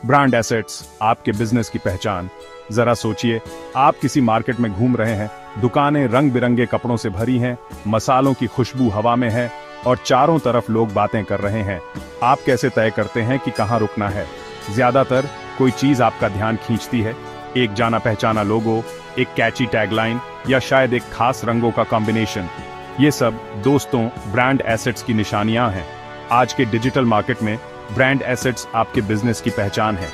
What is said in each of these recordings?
Brand assets, आपके business की पहचान। जरा सोचिए, आप किसी मार्केट में घूम रहे हैं, दुकानें रंग बिरंगे कपड़ों से भरी हैं, मसालों की खुशबू हवा में है और चारों तरफ लोग बातें कर रहे हैं। आप कैसे तय करते हैं कि कहां रुकना है? ज्यादातर कोई चीज आपका ध्यान खींचती है, एक जाना पहचाना लोगो, एक कैची टैगलाइन या शायद एक खास रंगों का कॉम्बिनेशन। ये सब दोस्तों ब्रांड एसेट्स की निशानियां हैं। आज के डिजिटल मार्केट में ब्रांड एसेट्स आपके बिजनेस की पहचान है।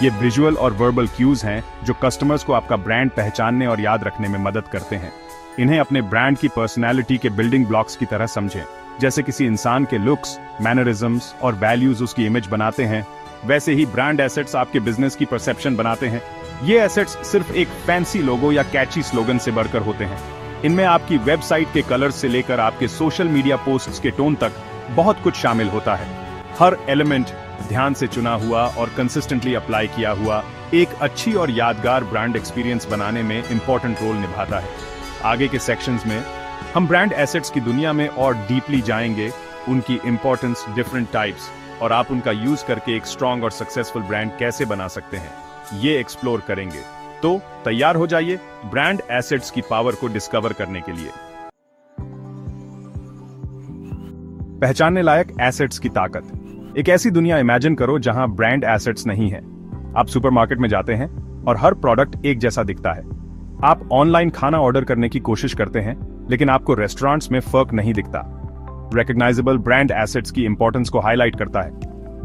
ये विजुअल और वर्बल क्यूज हैं जो कस्टमर्स को आपका ब्रांड पहचानने और याद रखने में मदद करते हैं। इन्हें अपने ब्रांड की पर्सनैलिटी के बिल्डिंग ब्लॉक्स की तरह समझें। जैसे किसी इंसान के लुक्स, मैनरिज्म्स और वैल्यूज उसकी इमेज बनाते हैं, वैसे ही ब्रांड एसेट्स आपके बिजनेस की परसेप्शन बनाते हैं। ये एसेट्स सिर्फ एक फैंसी लोगो या कैची स्लोगन से बढ़कर होते हैं। इनमें आपकी वेबसाइट के कलर्स से लेकर आपके सोशल मीडिया पोस्ट्स के टोन तक बहुत कुछ शामिल होता है। हर एलिमेंट ध्यान से चुना हुआ और कंसिस्टेंटली अप्लाई किया हुआ एक अच्छी और यादगार ब्रांड एक्सपीरियंस बनाने में इंपॉर्टेंट रोल निभाता है। आगे के सेक्शंस में हम ब्रांड एसेट्स की दुनिया में और डीपली जाएंगे, उनकी इंपॉर्टेंस, डिफरेंट टाइप्स और आप उनका यूज करके एक स्ट्रॉन्ग और सक्सेसफुल ब्रांड कैसे बना सकते हैं, ये एक्सप्लोर करेंगे। तो तैयार हो जाइए ब्रांड एसेट्स की पावर को डिस्कवर करने के लिए। पहचानने लायक एसेट्स की ताकत। एक ऐसी दुनिया इमेजिन करो जहां ब्रांड एसेट्स नहीं है। आप सुपरमार्केट में जाते हैं और हर प्रोडक्ट एक जैसा दिखता है। आप ऑनलाइन खाना ऑर्डर करने की कोशिश करते हैं, लेकिन आपको रेस्टोरेंट्स में फर्क नहीं दिखता। रिकॉग्नाइजेबल ब्रांड एसेट्स की इंपॉर्टेंस को हाईलाइट करता है।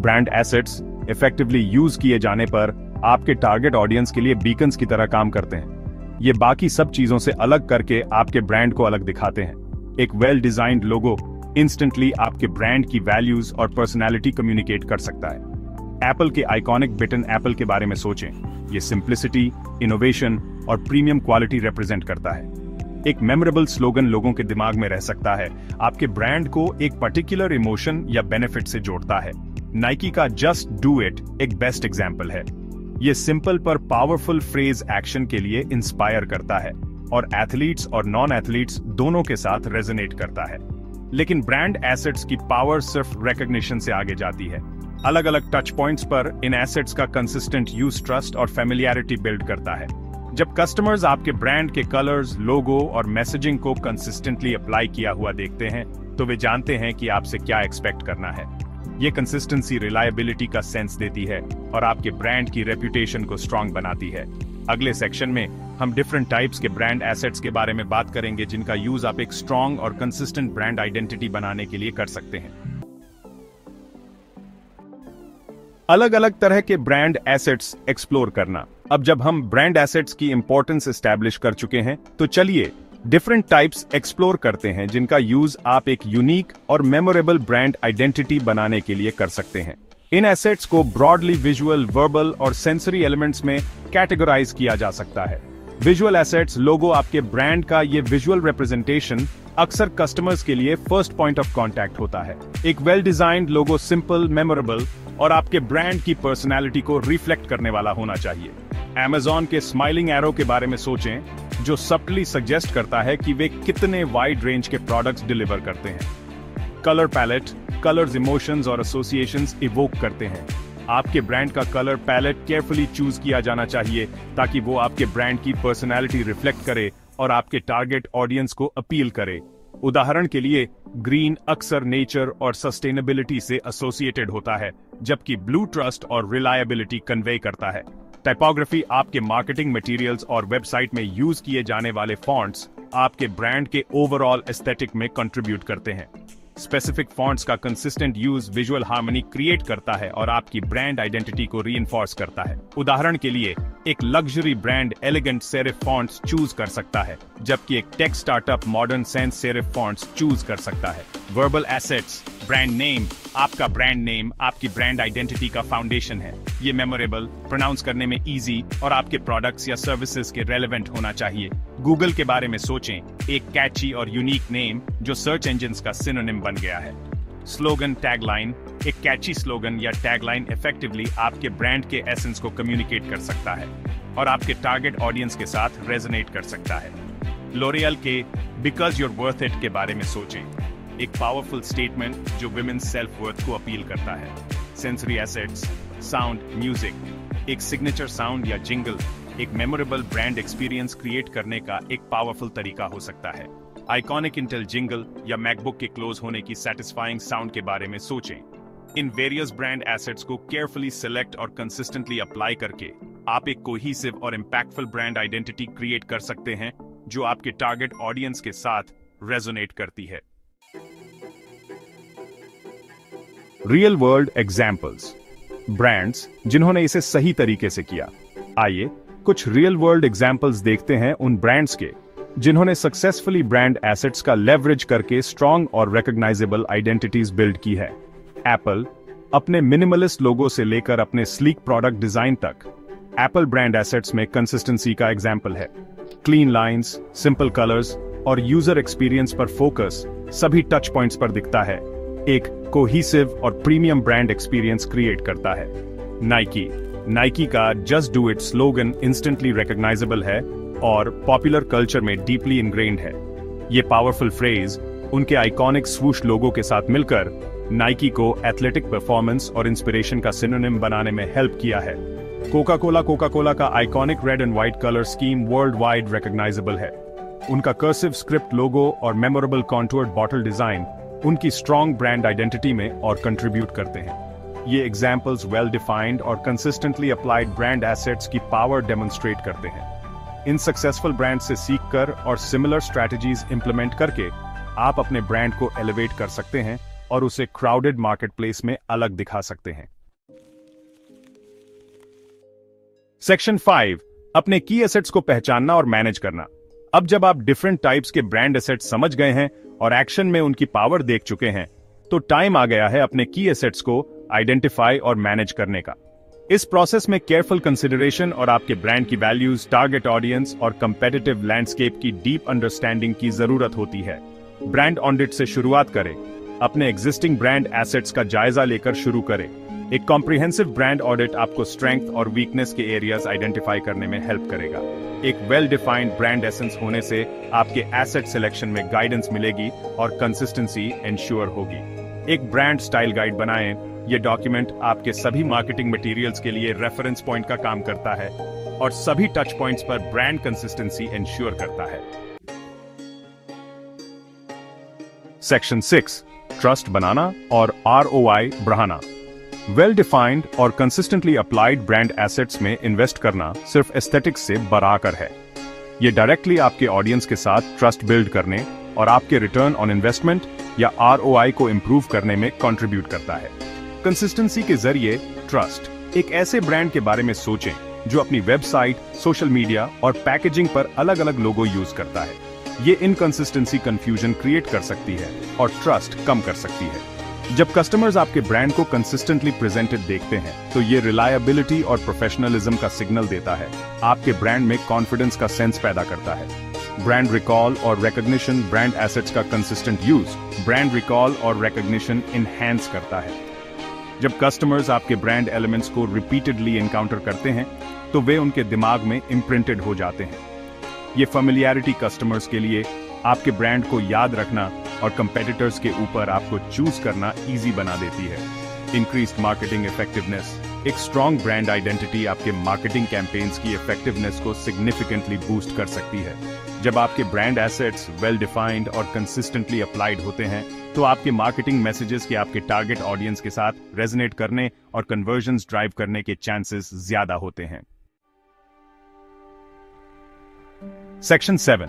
ब्रांड एसेट्स इफेक्टिवली यूज किए जाने पर आपके टारगेट ऑडियंस के लिए बीकन्स की तरह काम करते हैं। ये बाकी सब चीजों से अलग करके आपके ब्रांड को अलग दिखाते हैं। एक वेल डिजाइन्ड लोगो इंस्टेंटली आपके ब्रांड की वैल्यूज और पर्सनैलिटी कम्युनिकेट कर सकता है। एप्पल के आइकॉनिक बटन एप्पल के बारे में सोचें। ये सिंप्लिसिटी, इनोवेशन और प्रीमियम क्वालिटी रिप्रेजेंट करता है। एक मेमोरेबल स्लोगन लोगों के दिमाग में रह सकता है, आपके ब्रांड को एक पर्टिकुलर इमोशन या बेनिफिट से जोड़ता है। नाइकी का जस्ट डू इट एक बेस्ट एग्जाम्पल है। ये सिंपल पर पावरफुल फ्रेज एक्शन के लिए इंस्पायर करता है और एथलीट्स और नॉन एथलीट्स दोनों के साथ रेजोनेट करता है। लेकिन ब्रांड एसेट्स की पावर सिर्फ रिकॉग्निशन से आगे जाती है। अलग अलग टच पॉइंट्स पर इन एसेट्स का कंसिस्टेंट यूज ट्रस्ट और फेमिलियरिटी बिल्ड करता है। जब कस्टमर्स आपके ब्रांड के कलर्स, लोगो और मैसेजिंग को कंसिस्टेंटली अप्लाई किया हुआ देखते हैं, तो वे जानते हैं कि आपसे क्या एक्सपेक्ट करना है। ये कंसिस्टेंसी रिलायबिलिटी का सेंस देती है और आपके ब्रांड की रेपुटेशन को स्ट्रांग बनाती है। अगले सेक्शन में हम डिफरेंट टाइप्स के ब्रांड एसेट्स के बारे में बात करेंगे, जिनका यूज आप एक स्ट्रांग और कंसिस्टेंट ब्रांड आइडेंटिटी बनाने के लिए कर सकते हैं। अलग अलग तरह के ब्रांड एसेट्स एक्सप्लोर करना। अब जब हम ब्रांड एसेट्स की इंपॉर्टेंस एस्टैब्लिश कर चुके हैं, तो चलिए डिफरेंट टाइप्स एक्सप्लोर करते हैं जिनका यूज आप एक यूनिक और मेमोरेबल ब्रांड आइडेंटिटी बनाने के लिए कर सकते हैं। इन एसेट्स को ब्रॉडली विजुअल, वर्बल और सेंसरी एलिमेंट्स में कैटेगराइज किया जा सकता है। विजुअल एसेट्स, लोगो, आपके ब्रांड का ये विजुअल रिप्रेजेंटेशन अक्सर कस्टमर्स के लिए फर्स्ट पॉइंट ऑफ कांटेक्ट होता है। एक वेल डिजाइन्ड लोगो सिंपल, मेमोरेबल और आपके ब्रांड की पर्सनैलिटी को रिफ्लेक्ट करने वाला होना चाहिए। Amazon के स्माइलिंग एरो के बारे में सोचें, जो सबटली सजेस्ट करता है कि वे कितने वाइड रेंज के प्रोडक्ट्स डिलीवर करते हैं। कलर पैलेट, कलर्स इमोशंस और एसोसिएशंस इवोक करते हैं। आपके ब्रांड का कलर पैलेट केयरफुली चूज किया जाना चाहिए ताकि वो आपके ब्रांड की पर्सनैलिटी रिफ्लेक्ट करे और आपके टारगेट ऑडियंस को अपील करे। उदाहरण के लिए, ग्रीन अक्सर नेचर और सस्टेनेबिलिटी से एसोसिएटेड होता है, जबकि ब्लू ट्रस्ट और रिलायबिलिटी कन्वे करता है। टाइपोग्राफी, आपके मार्केटिंग मटेरियल्स और वेबसाइट में यूज किए जाने वाले फॉन्ट्स आपके ब्रांड के ओवरऑल एस्थेटिक में कंट्रीब्यूट करते हैं। स्पेसिफिक फॉन्ट्स का consistent use visual harmony create करता है और आपकी ब्रांड आइडेंटिटी को रीइंफोर्स करता है। उदाहरण के लिए, एक luxury brand elegant serif fonts choose कर सकता है, जबकि एक tech startup modern sans serif fonts choose कर सकता है। वर्बल एसेट्स, ब्रांड नेम, आपका ब्रांड नेम आपकी ब्रांड आइडेंटिटी का फाउंडेशन है। ये मेमोरेबल, प्रोनाउंस करने में इजी और आपके प्रोडक्ट्स या सर्विसेज के रेलेवेंट होना चाहिए। गूगल के बारे में सोचें, एक कैची और यूनिक नेम जो सर्च इंजिन्स का सिनोनिम बन गया है। स्लोगन, टैगलाइन, एक कैची स्लोगन या टैगलाइन इफेक्टिवली आपके ब्रांड के एसेंस को कम्युनिकेट कर सकता है और आपके टारगेट ऑडियंस के साथ रेजोनेट कर सकता है। लोरियल के बिकॉज यूर वर्थ इट के बारे में सोचें, एक पावरफुल स्टेटमेंट जो विमेन सेल्फ वर्थ को अपील करता है। Sensory assets, sound, music. एक सिग्नेचर साउंड या जिंगल एक मेमोरेबल ब्रांड एक्सपीरियंस क्रिएट करने का एक पावरफुल तरीका हो सकता है। आइकॉनिक इंटेल जिंगल या मैकबुक के क्लोज होने की सैटिस्फाइंग साउंड के बारे में सोचें। इन वेरियस ब्रांड एसेट्स को केयरफुली सिलेक्ट और कंसिस्टेंटली अप्लाई करके आप एक कोहेसिव और इंपैक्टफुल ब्रांड आइडेंटिटी क्रिएट कर सकते हैं जो आपके टारगेट ऑडियंस के साथ रेजोनेट करती है। रियल वर्ल्ड एग्जाम्पल्स, ब्रांड्स जिन्होंने इसे सही तरीके से किया। आइए कुछ रियल वर्ल्ड एग्जाम्पल्स देखते हैं उन ब्रांड्स के जिन्होंने सक्सेसफुली ब्रांड एसेट्स का लेवरेज करके स्ट्रॉन्ग और रिकॉग्नाइजेबल आइडेंटिटीज बिल्ड की है। एप्पल अपने मिनिमलिस्ट लोगो से लेकर अपने स्लीक प्रोडक्ट डिजाइन तक एप्पल ब्रांड एसेट्स में कंसिस्टेंसी का एग्जाम्पल है। क्लीन लाइंस, सिंपल कलर्स और यूजर एक्सपीरियंस पर फोकस सभी टच पॉइंट्स पर दिखता है, एक कोहेसिव और प्रीमियम ब्रांड एक्सपीरियंस क्रिएट करता है। नाइकी का just do it slogan instantly recognisable है और पॉपुलर कल्चर में डीपली इनग्रेन्ड है। ये पावरफुल फ्रेज उनके आइकॉनिक स्वूश लोगो के साथ मिलकर नाइकी को एथलेटिक परफॉर्मेंस और इंस्पिरेशन का सिनोनिम बनाने में हेल्प किया है। कोका कोला का iconic red and white colour scheme world wide recognisable है। उनका कर्सिव स्क्रिप्ट लोगो और मेमोरेबल कॉन्टूर्ड बॉटल डिजाइन उनकी स्ट्रॉन्ग ब्रांड आइडेंटिटी में और कंट्रीब्यूट करते हैं। ये एग्जाम्पल्स वेल डिफाइंड और कंसिस्टेंटली अप्लाइड ब्रांड एसेट्स की पावर डेमोन्स्ट्रेट करते हैं। इन सक्सेसफुल ब्रांड से सीखकर और सिमिलर स्ट्रैटेजीज इंप्लीमेंट करके आप अपने ब्रांड को एलिवेट कर सकते हैं और उसे क्राउडेड मार्केटप्लेस में अलग दिखा सकते हैं। सेक्शन 5, अपने की एसेट्स को पहचानना और मैनेज करना। अब जब आप डिफरेंट टाइप्स के ब्रांड एसेट्स समझ गए हैं और एक्शन में उनकी पावर देख चुके हैं, तो टाइम आ गया है अपने की एसेट्स को आइडेंटिफाई और मैनेज करने का। इस प्रोसेस में केयरफुल कंसिडरेशन और आपके ब्रांड की वैल्यूज, टारगेट ऑडियंस और कंपेटिटिव लैंडस्केप की डीप अंडरस्टैंडिंग की जरूरत होती है। ब्रांड ऑडिट से शुरुआत करें। अपने एग्जिस्टिंग ब्रांड एसेट्स का जायजा लेकर शुरू करें। एक कॉम्प्रिहेंसिव ब्रांड ऑडिट आपको स्ट्रेंथ और वीकनेस के एरियाज आइडेंटिफाई करने में हेल्प करेगा। एक वेल डिफाइंड ब्रांड एसेंस होने से आपके एसेट सिलेक्शन में गाइडेंस मिलेगी और कंसिस्टेंसी इंश्योर होगी। एक ब्रांड स्टाइल गाइड बनाएं। यह डॉक्यूमेंट आपके सभी मार्केटिंग मटेरियल्स के लिए रेफरेंस पॉइंट का काम करता है और सभी टच पॉइंट्स पर ब्रांड कंसिस्टेंसी इंश्योर करता है। सेक्शन 6, ट्रस्ट बनाना और ROI बढ़ाना। वेल डिफाइंड और कंसिस्टेंटली अप्लाइड ब्रांड एसेट्स में इन्वेस्ट करना सिर्फ एस्थेटिक्स से बराकर है। यह डायरेक्टली आपके ऑडियंस के साथ ट्रस्ट बिल्ड करने और आपके रिटर्न ऑन इन्वेस्टमेंट या ROI को इंप्रूव करने में कंट्रीब्यूट करता है। कंसिस्टेंसी के जरिए ट्रस्ट। एक ऐसे ब्रांड के बारे में सोचें जो अपनी वेबसाइट, सोशल मीडिया और पैकेजिंग पर अलग अलग लोगो यूज करता है। ये इनकंसिस्टेंसी कंफ्यूजन क्रिएट कर सकती है और ट्रस्ट कम कर सकती है। जब कस्टमर्स आपके ब्रांड को कंसिस्टेंटली प्रेजेंटेड देखते हैं तो ये रिलायबिलिटी और प्रोफेशनलिज्म का सिग्नल देता है। आपके ब्रांड में कॉन्फिडेंस का सेंस पैदा करता है। ब्रांड रिकॉल और रिकॉग्निशन। ब्रांड एसेट्स का कंसिस्टेंट यूज ब्रांड रिकॉल और रिकॉग्निशन इनहैंस करता है। जब कस्टमर्स आपके ब्रांड एलिमेंट्स को रिपीटेडली एनकाउंटर करते हैं तो वे उनके दिमाग में इम्प्रिंटेड हो जाते हैं। ये फेमिलियरिटी कस्टमर्स के लिए आपके ब्रांड को याद रखना और कंपेटिटर्स के ऊपर आपको चूज करना इजी बना देती है। Increased marketing effectiveness. एक स्ट्रॉन्ग ब्रांड आइडेंटिटी आपके मार्केटिंग कैंपेन्स की इफेक्टिवनेस को सिग्निफिकेंटली बूस्ट कर सकती है। जब आपके ब्रांड एसेट्स वेल डिफाइंड और कंसिस्टेंटली अप्लाइड होते हैं तो आपके मार्केटिंग मैसेजेस के आपके टारगेट ऑडियंस के साथ रेजोनेट करने और कन्वर्जन्स ड्राइव करने के चांसेस ज्यादा होते हैं। सेक्शन 7,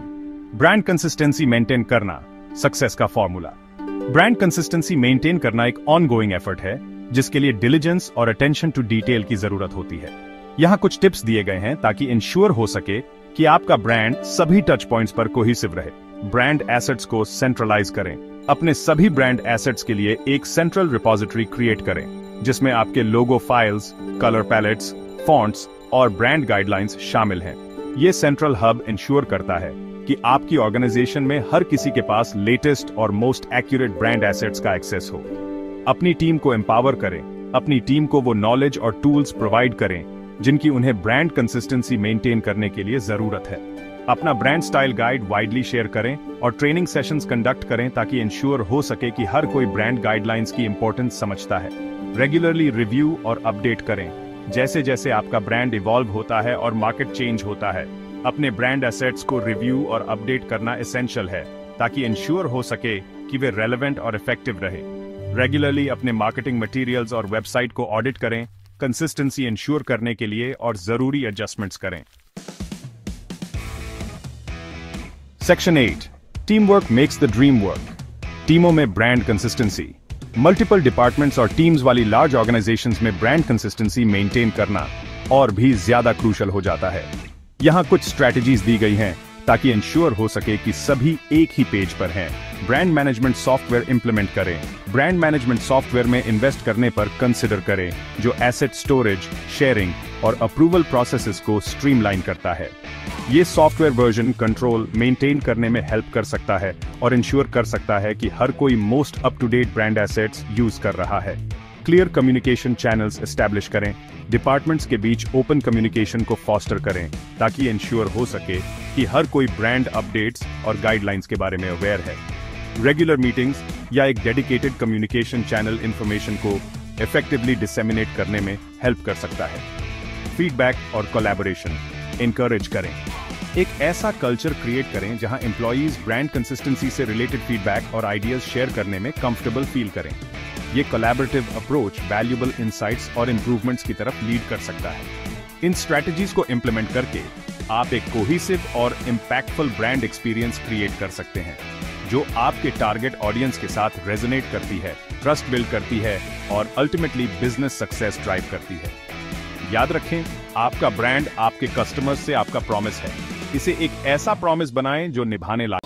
ब्रांड कंसिस्टेंसी मेंटेन करना, सक्सेस का फॉर्मूला। ब्रांड कंसिस्टेंसी मेंटेन करना एक ऑनगोइंग एफर्ट है जिसके लिए डिलिजेंस और अटेंशन टू डिटेल की जरूरत होती है। यहाँ कुछ टिप्स दिए गए हैं ताकि इंश्योर हो सके कि आपका ब्रांड सभी टच पॉइंट्स पर कोहेसिव रहे। ब्रांड एसेट्स को सेंट्रलाइज करें। अपने सभी ब्रांड एसेट्स के लिए एक सेंट्रल रिपोजिटरी क्रिएट करें जिसमें आपके लोगो फाइल्स, कलर पैलेट्स, फॉन्ट्स और ब्रांड गाइडलाइंस शामिल हैं। ये सेंट्रल हब इंश्योर करता है कि आपकी ऑर्गेनाइजेशन में हर किसी के पास लेटेस्ट और मोस्ट एक्यूरेट ब्रांड एसेट्स का एक्सेस हो। अपनी टीम को एम्पावर करें। अपनी टीम को वो नॉलेज और टूल्स प्रोवाइड करें जिनकी उन्हें ब्रांड कंसिस्टेंसी मेंटेन करने के लिए जरूरत है। अपना brand style guide widely share करें और ट्रेनिंग सेशंस कंडक्ट करें ताकि इंश्योर हो सके कि हर कोई ब्रांड गाइडलाइंस की इंपॉर्टेंस समझता है। रेगुलरली रिव्यू और अपडेट करें जैसे जैसे आपका ब्रांड इवॉल्व होता है और मार्केट चेंज होता है। अपने ब्रांड एसेट्स को रिव्यू और अपडेट करना एसेंशियल है ताकि इंश्योर हो सके कि वे रेलेवेंट और इफेक्टिव रहे। रेगुलरली अपने मार्केटिंग मटेरियल्स और वेबसाइट को ऑडिट करें कंसिस्टेंसी इंश्योर करने के लिए और जरूरी एडजस्टमेंट्स करें। Section 8 team work makes the dream work. टीमों में ब्रांड कंसिस्टेंसी। मल्टीपल डिपार्टमेंट्स और टीम्स वाली लार्ज ऑर्गेनाइजेशंस में ब्रांड कंसिस्टेंसी मेंटेन करना और भी ज्यादा क्रूशल हो जाता है। यहां कुछ स्ट्रैटेजीज दी गई हैं ताकि इंश्योर हो सके कि सभी एक ही पेज पर हैं। ब्रांड मैनेजमेंट सॉफ्टवेयर इंप्लीमेंट करें। ब्रांड मैनेजमेंट सॉफ्टवेयर में इन्वेस्ट करने पर कंसिडर करें जो एसेट स्टोरेज, शेयरिंग और अप्रूवल प्रोसेसेस को स्ट्रीमलाइन करता है। ये सॉफ्टवेयर वर्जन कंट्रोल मेंटेन करने में हेल्प कर सकता है और इंश्योर कर सकता है कि हर कोई most up to date brand assets use कर रहा है। क्लियर कम्युनिकेशन चैनल्स एस्टैब्लिश करें। डिपार्टमेंट्स के बीच ओपन कम्युनिकेशन को फॉस्टर करें ताकि इंश्योर हो सके कि हर कोई ब्रांड अपडेट्स और गाइडलाइंस के बारे में अवेयर है। रेगुलर मीटिंग्स या एक डेडिकेटेड कम्युनिकेशन चैनल इंफॉर्मेशन को इफेक्टिवली डिसेमिनेट करने में हेल्प कर सकता है। फीडबैक और कोलैबोरेशन एनकरेज करें। एक ऐसा कल्चर क्रिएट करें जहां एम्प्लॉइज ब्रांड कंसिस्टेंसी से रिलेटेड फीडबैक और आइडियाज शेयर करने में कंफर्टेबल फील करें। ये कोलैबोरेटिव अप्रोच वैल्यूएबल इंसाइट्स और इंप्रूवमेंट्स की तरफ लीड कर सकता है। इन स्ट्रैटेजीज को इंप्लीमेंट करके आप एक कोहेसिव और इंपैक्टफुल ब्रांड एक्सपीरियंस क्रिएट कर सकते हैं जो आपके टारगेट ऑडियंस के साथ रेजोनेट करती है, ट्रस्ट बिल्ड करती है और अल्टीमेटली बिजनेस सक्सेस ड्राइव करती है। याद रखें, आपका ब्रांड आपके कस्टमर्स से आपका प्रॉमिस है। इसे एक ऐसा प्रॉमिस बनाएं जो निभाने लायक